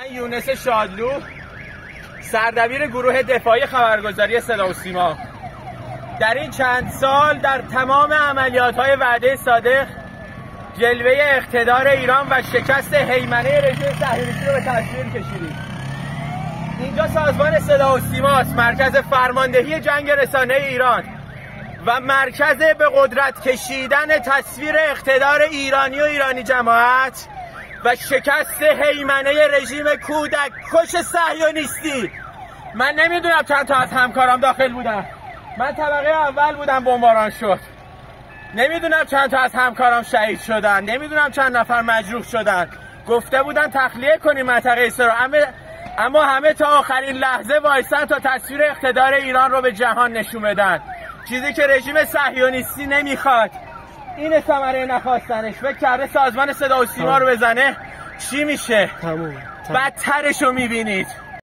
من یونس شادلو، سردبیر گروه دفاعی خبرگزاری صدا و سیما، در این چند سال در تمام عملیات‌های وعده صادق جلوه اقتدار ایران و شکست هیمنه رژیم صهیونیستی رو به تصویر کشیدیم. اینجا سازمان صدا و سیماست، مرکز فرماندهی جنگ رسانه ایران و مرکز به قدرت کشیدن تصویر اقتدار ایرانی و ایرانی جماعت و شکست هیمنه رژیم کودک کش صهیونیستی. من نمیدونم چند تا از همکارام داخل بودن. من طبقه اول بودم، بمباران شد. نمیدونم چند تا از همکارام شهید شدن، نمیدونم چند نفر مجروح شدن. گفته بودن تخلیه کنیم منطقه اسرا، اما همه تا آخرین لحظه وایسن تا تصویر اقتدار ایران رو به جهان نشون بدن، چیزی که رژیم صهیونیستی نمیخواد. این ثمره نخواستنش. فکر کرده سازمان صدا و سیما رو بزنه چی میشه؟ بدترش رو میبینید.